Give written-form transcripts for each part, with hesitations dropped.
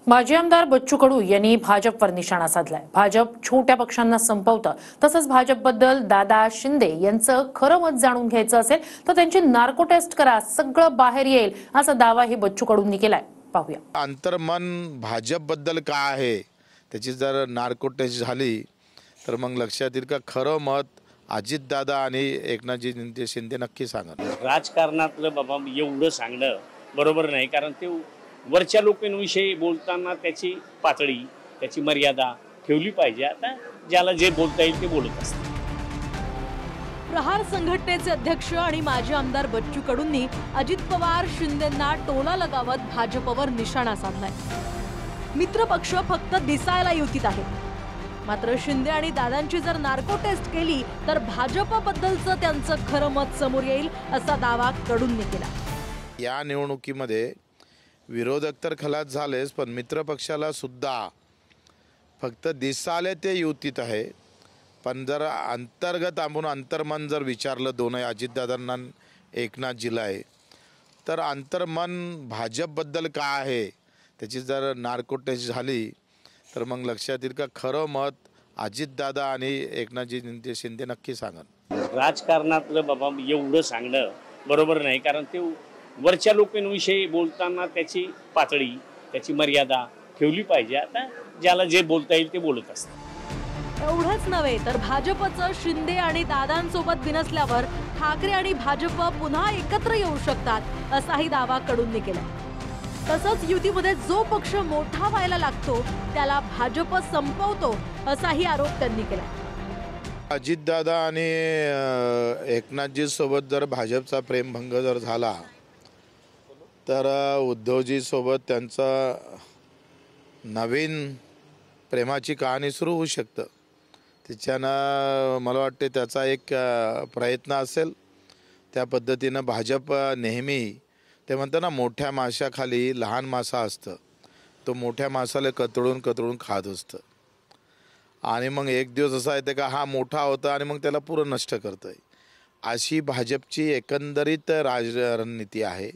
माजी आमदार बच्चू कडू यांनी भाजपवर निशाणा साधलाय। भाजप छोट्या पक्षांना संपवतं, तसंच भाजपबद्दल दादा शिंदे यांचं खरं मत जाणून घ्यायचं असेल तर त्यांची नार्को टेस्ट करा, सगळं बाहेर येईल असा दावाही बच्चू कडूंनी केलाय। पाहूया। अंतर्मन भाजपबद्दल काय आहे त्याची जर नार्को टेस्ट झाली तर मग लक्षात येईल का खरं मत अजितदादा आणि एकनाथजी शिंदे नक्की सांगणार। राजकारणातलं बाबा एवढं सांगणं बरोबर नाही, कारण ते वरच्या लोकांविषयी बोलताना त्याची पातळी, त्याची मर्यादा ठेवली पाहिजे। आता ज्याला जे बोलता येईल ते बोलत असतात। प्रहार संघटनेचे अध्यक्ष आणि माजी आमदार बच्चू कडूंनी अजित पवार शिंदेंना टोला लगावत भाजपवर निशाणा साधलाय। मित्र पक्ष फक्त दिसायला युतीत आहेत, मात्र शिंदे आणि दादांची जर नार्को टेस्ट केली तर भाजपबद्दलचं त्यांचं खरं मत समोर येईल असा दावा कडूंनी केला। या निवडणुकीमध्ये विरोधक तर खलास झालेच, पण मित्र पक्षाला सुद्धा फक्त दिसाले ते युतीत आहे, पण जर अंतर्गत आपण अंतर्मन जर विचारलं दोन अजितदादांना एकनाथजीला आहे तर अंतर्मन भाजपबद्दल काय आहे त्याची जर नार्को टेस्ट झाली तर मग लक्षात येईल का खरं मत अजितदादा आणि एकनाथजी शिंदे नक्की सांगणार। राजकारणातलं बाबा एवढं सांगणं बरोबर नाही, कारण ते वरच्या लोकांविषयी बोलताना त्याची पातळी, त्याची मर्यादा ठेवली पाहिजे। आता ज्याला जे बोलता येईल ते बोलत असतात। एवढंच नव्हे तर भाजपचं शिंदे आणि दादांसोबत बिनसल्यावर ठाकरे आणि भाजप पुन्हा एकत्र येऊ शकतात असाही दावा कडूंनी केला। तसंच युतीमध्ये जो पक्ष मोठा व्हायला लागतो त्याला भाजप संपवतो असाही आरोप त्यांनी केला। अजितदादा आणि एकनाथजी सोबत जर भाजपचा प्रेमभंग जर झाला तर उद्धवजी सोबत त्यांचा नवीन प्रेमाची कहाणी सुरू होऊ शकतं। त्याच्यानं मला वाटते त्याचा एक प्रयत्न असेल। त्या पद्धतीनं भाजप नेहमी ते म्हणतात ना, मोठ्या माशाखाली लहान मासा असतं, तो मोठ्या मासाला कतळून खात असतं आणि मग एक दिवस असा येते का हा मोठा होता आणि मग त्याला पुरं नष्ट करतं। अशी भाजपची एकंदरीत रणनीती आहे।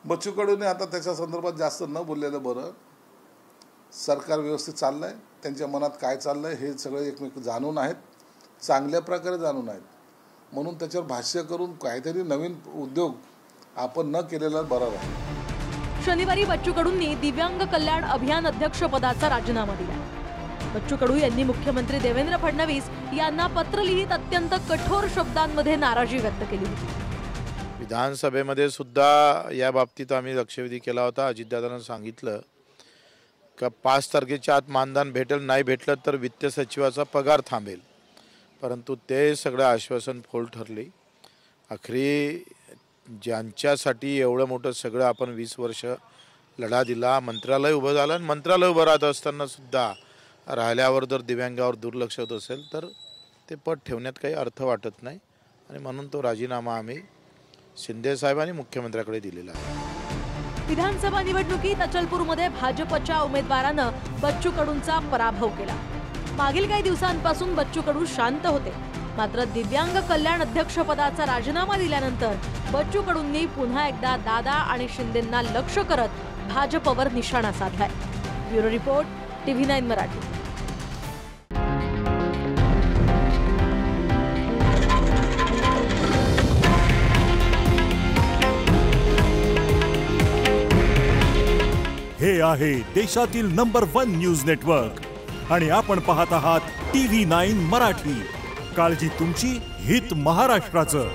बच्चू कडूने आता त्याच्या संदर्भात जास्त न बोललेलं बरं। सरकार व्यवस्थित चाललंय, त्यांच्या मनात काय चाललंय हे सगळे एकमेक जाणून आहेत, चांगल्या प्रकारे जाणून आहेत, म्हणून त्याच्यावर भाष्य करून काहीतरी नवीन उद्योग आपण न केलेला बरं आहे। शनिवारी बच्चू कडूंनी दिव्यांग कल्याण अभियान अध्यक्ष पदाचा राजीनामा दिला। बच्चू कडू यांनी मुख्यमंत्री देवेंद्र फडणवीस यांना पत्र लिहित अत्यंत कठोर शब्दांमध्ये नाराजी व्यक्त केली होती। विधानसभेमध्ये सुद्धा या बाबतीत आम्ही लक्षवेधी केला होता। अजितदादांना सांगितलं का 5 तारखेच्या आत मानधन भेटेल, नाही भेटलं तर वित्त सचिवाचा पगार थांबेल, परंतु ते सगळं आश्वासन फोल ठरले। आखरी ज्यांच्यासाठी एवढं मोठं सगळं आपण 20 वर्ष लढा दिला, मंत्रालय उभं झालं आणि मंत्रालय उभं राहत असताना सुद्धा राहिल्यावर जर दिव्यांगावर दुर्लक्ष होत असेल तर ते पद ठेवण्यात काही अर्थ वाटत नाही आणि म्हणून तो राजीनामा आम्ही शिंदे साहेब आणि मुख्यमंत्र्याकडे दिलेला आहे। विधानसभा निवडणुकीत अचलपूरमध्ये भाजपच्या उमेदवारानं बच्चू कडूंचा पराभव केला। मागील काही दिवसांपासून बच्चू कडू शांत होते, मात्र दिव्यांग कल्याण अध्यक्ष पदाचा राजीनामा दिल्यानंतर बच्चू कडूंनी पुन्हा एकदा दादा आणि शिंदेंना लक्ष करत भाजपवर निशाणा साधलाय। Bureau report, TV9 Marathi. हे आहे देशातील नंबर 1 न्यूज नेटवर्क आणि आपण पाहत आहात TV9 मराठी। काळजी तुमची, हित महाराष्ट्राचं।